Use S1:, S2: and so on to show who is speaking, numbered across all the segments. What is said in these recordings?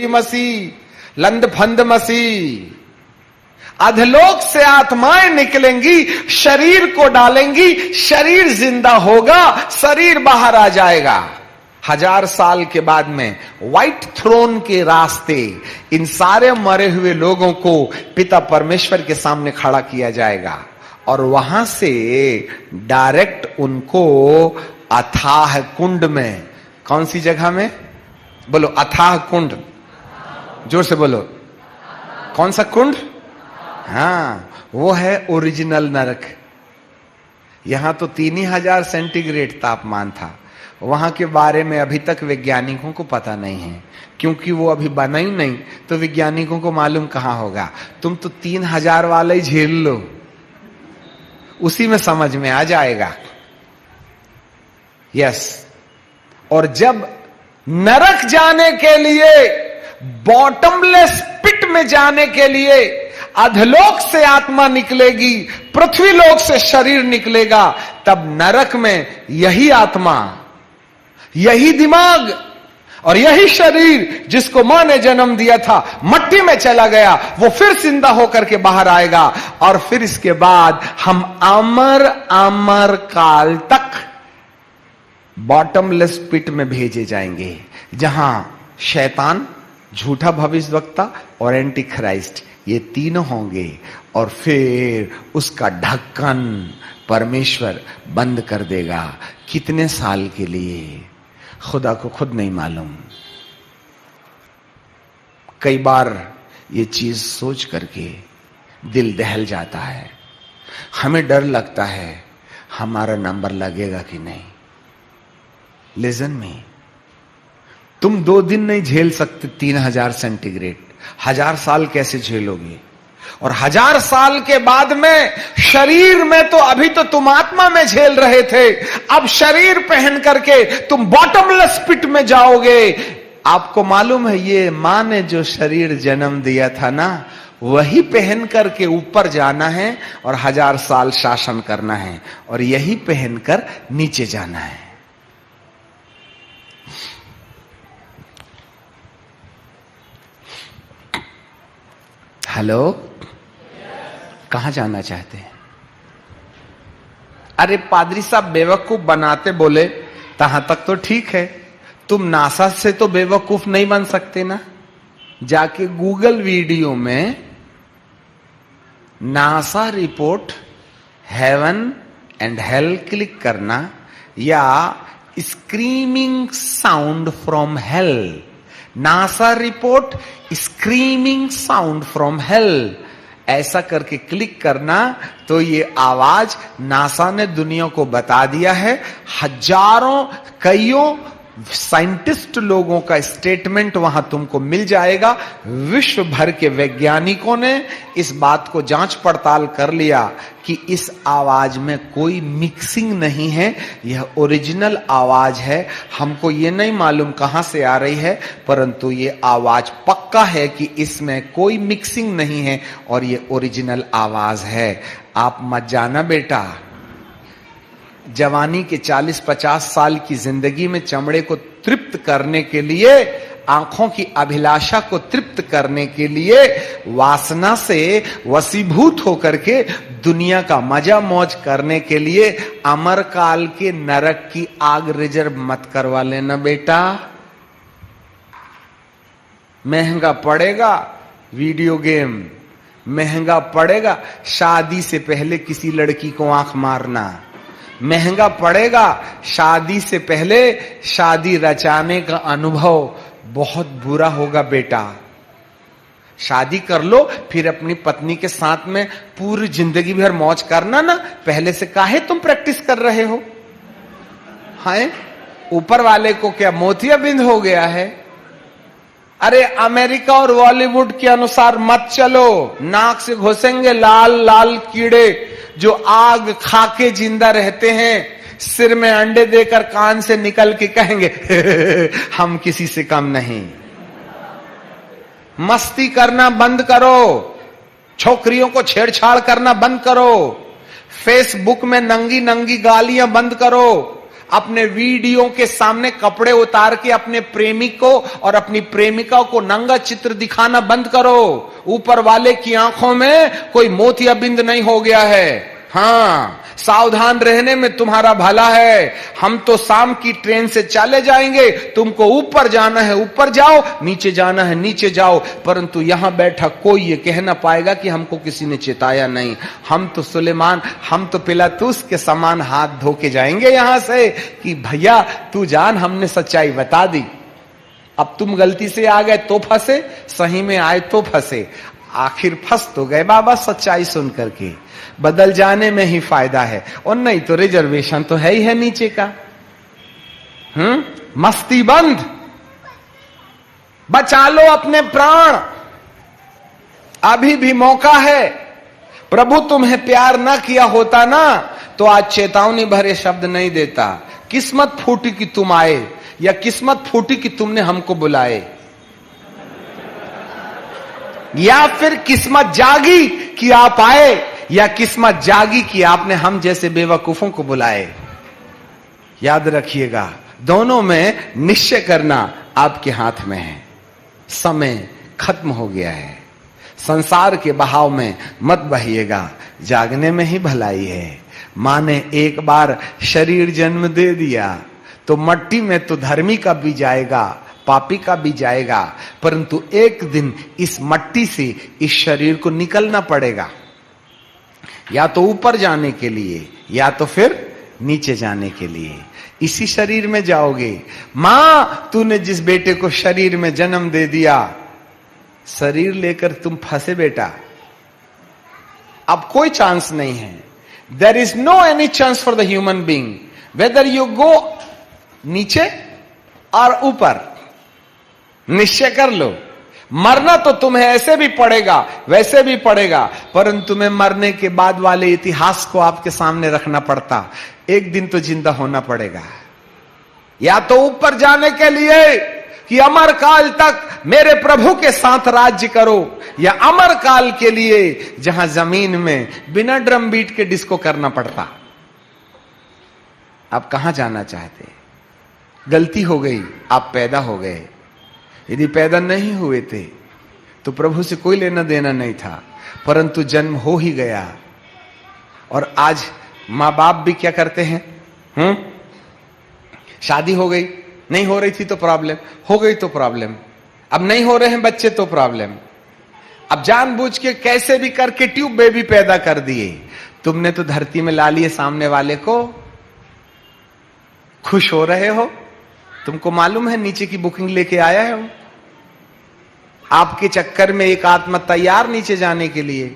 S1: मसी लंद फंद मसी। अधलोक से आत्माएं निकलेंगी, शरीर को डालेंगी, शरीर जिंदा होगा, शरीर बाहर आ जाएगा। 1000 साल के बाद में व्हाइट थ्रोन के रास्ते इन सारे मरे हुए लोगों को पिता परमेश्वर के सामने खड़ा किया जाएगा और वहां से डायरेक्ट उनको अथाह कुंड में, कौन सी जगह में बोलो, अथाह कुंड, जोर से बोलो, कौन सा कुंड? हाँ, वो है ओरिजिनल नरक। यहां तो 3000 सेंटीग्रेड तापमान था, वहां के बारे में अभी तक वैज्ञानिकों को पता नहीं है, क्योंकि वो अभी बना ही नहीं, तो वैज्ञानिकों को मालूम कहां होगा। तुम तो 3000 वाला ही झेल लो, उसी में समझ में आ जाएगा। यस। और जब नरक जाने के लिए, बॉटमलेस पिट में जाने के लिए अधलोक से आत्मा निकलेगी, पृथ्वीलोक से शरीर निकलेगा, तब नरक में यही आत्मा, यही दिमाग और यही शरीर जिसको मां ने जन्म दिया था मट्टी में चला गया, वो फिर जिंदा होकर के बाहर आएगा। और फिर इसके बाद हम अमर अमर काल तक बॉटमलेस पिट में भेजे जाएंगे, जहां शैतान, झूठा भविष्यवक्ता और एंटी क्राइस्ट, ये तीनों होंगे। और फिर उसका ढक्कन परमेश्वर बंद कर देगा। कितने साल के लिए खुदा को खुद नहीं मालूम। कई बार ये चीज सोच करके दिल दहल जाता है, हमें डर लगता है हमारा नंबर लगेगा कि नहीं। लिसन मी, तुम 2 दिन नहीं झेल सकते 3000 सेंटीग्रेड, 1000 साल कैसे झेलोगे? और 1000 साल के बाद में शरीर में, तो अभी तो तुम आत्मा में झेल रहे थे, अब शरीर पहन करके तुम बॉटमलेस पिट में जाओगे। आपको मालूम है, ये मां ने जो शरीर जन्म दिया था ना, वही पहन करके ऊपर जाना है और 1000 साल शासन करना है, और यही पहनकर नीचे जाना है। हेलो, कहां जाना चाहते हैं? अरे पादरी साहब बेवकूफ बनाते बोले, तहां तक तो ठीक है, तुम नासा से तो बेवकूफ नहीं बन सकते ना। जाके गूगल वीडियो में NASA report heaven and hell click करना, या screaming sound from hello, NASA report screaming sound from hello, ऐसा करके क्लिक करना, तो ये आवाज नासा ने दुनिया को बता दिया है। हजारों, कईयों साइंटिस्ट लोगों का स्टेटमेंट वहां तुमको मिल जाएगा। विश्व भर के वैज्ञानिकों ने इस बात को जांच पड़ताल कर लिया कि इस आवाज में कोई मिक्सिंग नहीं है, यह ओरिजिनल आवाज है। हमको ये नहीं मालूम कहां से आ रही है, परंतु ये आवाज पक्का है कि इसमें कोई मिक्सिंग नहीं है और ये ओरिजिनल आवाज है। आप मत जाना बेटा, जवानी के 40-50 साल की जिंदगी में चमड़े को तृप्त करने के लिए, आंखों की अभिलाषा को तृप्त करने के लिए, वासना से वशीभूत होकर के दुनिया का मजा मौज करने के लिए अमर काल के नरक की आग रिजर्व मत करवा लेना बेटा। महंगा पड़ेगा वीडियो गेम, महंगा पड़ेगा शादी से पहले किसी लड़की को आंख मारना, महंगा पड़ेगा शादी से पहले शादी रचाने का अनुभव, बहुत बुरा होगा बेटा। शादी कर लो, फिर अपनी पत्नी के साथ में पूरी जिंदगी भर मौज करना ना। पहले से काहे तुम प्रैक्टिस कर रहे हो? हाय, ऊपर वाले को क्या मोतियाबिंद हो गया है? अरे अमेरिका और बॉलीवुड के अनुसार मत चलो, नाक से घुसेंगे लाल लाल कीड़े जो आग खा के जिंदा रहते हैं, सिर में अंडे देकर कान से निकल के कहेंगे हम किसी से कम नहीं। मस्ती करना बंद करो, छोकरियों को छेड़छाड़ करना बंद करो, फेसबुक में नंगी नंगी गालियां बंद करो, अपने वीडियो के सामने कपड़े उतार के अपने प्रेमी को और अपनी प्रेमिका को नंगा चित्र दिखाना बंद करो। ऊपर वाले की आंखों में कोई मोतियाबिंद नहीं हो गया है। हाँ, सावधान रहने में तुम्हारा भला है। हम तो शाम की ट्रेन से चले जाएंगे, तुमको ऊपर जाना है ऊपर जाओ, नीचे जाना है नीचे जाओ, परंतु यहां बैठा कोई ये कह ना पाएगा कि हमको किसी ने चेताया नहीं। हम तो सुलेमान, हम तो पिलातूस के समान हाथ धो के जाएंगे यहां से कि भैया तू जान, हमने सच्चाई बता दी। अब तुम गलती से आ गए तो फंसे, सही में आए तो फंसे। आखिर फंस तो गए बाबा सच्चाई सुन करके, बदल जाने में ही फायदा है, और नहीं तो रिजर्वेशन तो है ही है नीचे का। मस्ती बंद, बचा लो अपने प्राण, अभी भी मौका है। प्रभु तुम्हें प्यार ना किया होता ना तो आज चेतावनी भरे शब्द नहीं देता। किस्मत फूटी कि तुम आए, या किस्मत फूटी कि तुमने हमको बुलाए, या फिर किस्मत जागी कि आप आए, या किस्मत जागी कि आपने हम जैसे बेवकूफों को बुलाए। याद रखिएगा, दोनों में निश्चय करना आपके हाथ में है। समय खत्म हो गया है, संसार के बहाव में मत बहिएगा, जागने में ही भलाई है। मां ने एक बार शरीर जन्म दे दिया तो मट्टी में तो धर्मी का भी जाएगा, पापी का भी जाएगा, परंतु एक दिन इस मट्टी से इस शरीर को निकलना पड़ेगा, या तो ऊपर जाने के लिए या तो फिर नीचे जाने के लिए। इसी शरीर में जाओगे। मां, तूने जिस बेटे को शरीर में जन्म दे दिया, शरीर लेकर तुम फंसे बेटा, अब कोई चांस नहीं है। There is no any chance for the human being, whether you go नीचे और ऊपर। निश्चय कर लो, मरना तो तुम्हें ऐसे भी पड़ेगा वैसे भी पड़ेगा, परंतु तुम्हें मरने के बाद वाले इतिहास को आपके सामने रखना पड़ता। एक दिन तो जिंदा होना पड़ेगा, या तो ऊपर जाने के लिए कि अमर काल तक मेरे प्रभु के साथ राज्य करो, या अमर काल के लिए जहां जमीन में बिना ड्रम बीट के डिस्को करना पड़ता। आप कहां जाना चाहते? गलती हो गई, आप पैदा हो गए। यदि पैदा नहीं हुए थे तो प्रभु से कोई लेना देना नहीं था, परंतु जन्म हो ही गया। और आज मां बाप भी क्या करते हैं? शादी हो गई, नहीं हो रही थी तो प्रॉब्लम, हो गई तो प्रॉब्लम, अब नहीं हो रहे हैं बच्चे तो प्रॉब्लम। अब जानबूझ के कैसे भी करके ट्यूब बेबी पैदा कर दिए। तुमने तो धरती में ला लिए सामने वाले को, खुश हो रहे हो। तुमको मालूम है नीचे की बुकिंग लेके आया है वो। आपके चक्कर में एक आत्मा तैयार नीचे जाने के लिए,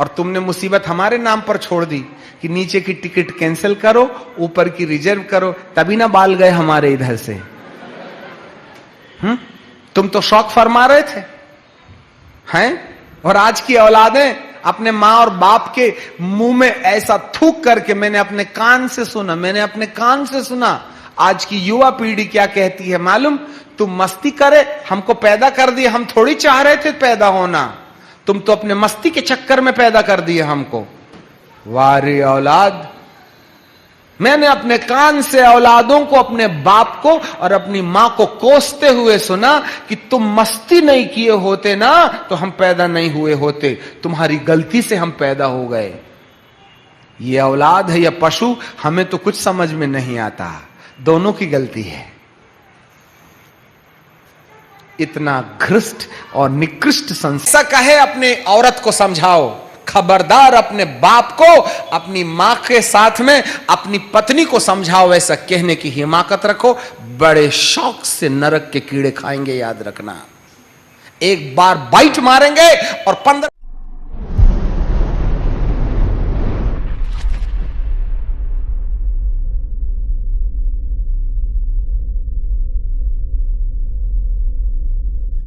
S1: और तुमने मुसीबत हमारे नाम पर छोड़ दी कि नीचे की टिकट कैंसिल करो, ऊपर की रिजर्व करो, तभी ना बाल गए हमारे इधर से। तुम तो शौक फरमा रहे थे हैं, और आज की औलादें अपने मां और बाप के मुंह में ऐसा थूक करके, मैंने अपने कान से सुना, मैंने अपने कान से सुना। आज की युवा पीढ़ी क्या कहती है मालूम? तुम मस्ती करे, हमको पैदा कर दिए, हम थोड़ी चाह रहे थे पैदा होना, तुम तो अपने मस्ती के चक्कर में पैदा कर दिए हमको। वारे औलाद, मैंने अपने कान से औलादों को, अपने बाप को और अपनी मां को कोसते हुए सुना कि तुम मस्ती नहीं किए होते ना तो हम पैदा नहीं हुए होते, तुम्हारी गलती से हम पैदा हो गए। ये औलाद है या पशु, हमें तो कुछ समझ में नहीं आता, दोनों की गलती है। इतना घृष्ट और निकृष्ट संसार कहे अपने औरत को समझाओ, खबरदार अपने बाप को अपनी मां के साथ में अपनी पत्नी को समझाओ, ऐसा कहने की हिमाकत रखो। बड़े शौक से नरक के कीड़े खाएंगे, याद रखना। एक बार बाइट मारेंगे और 15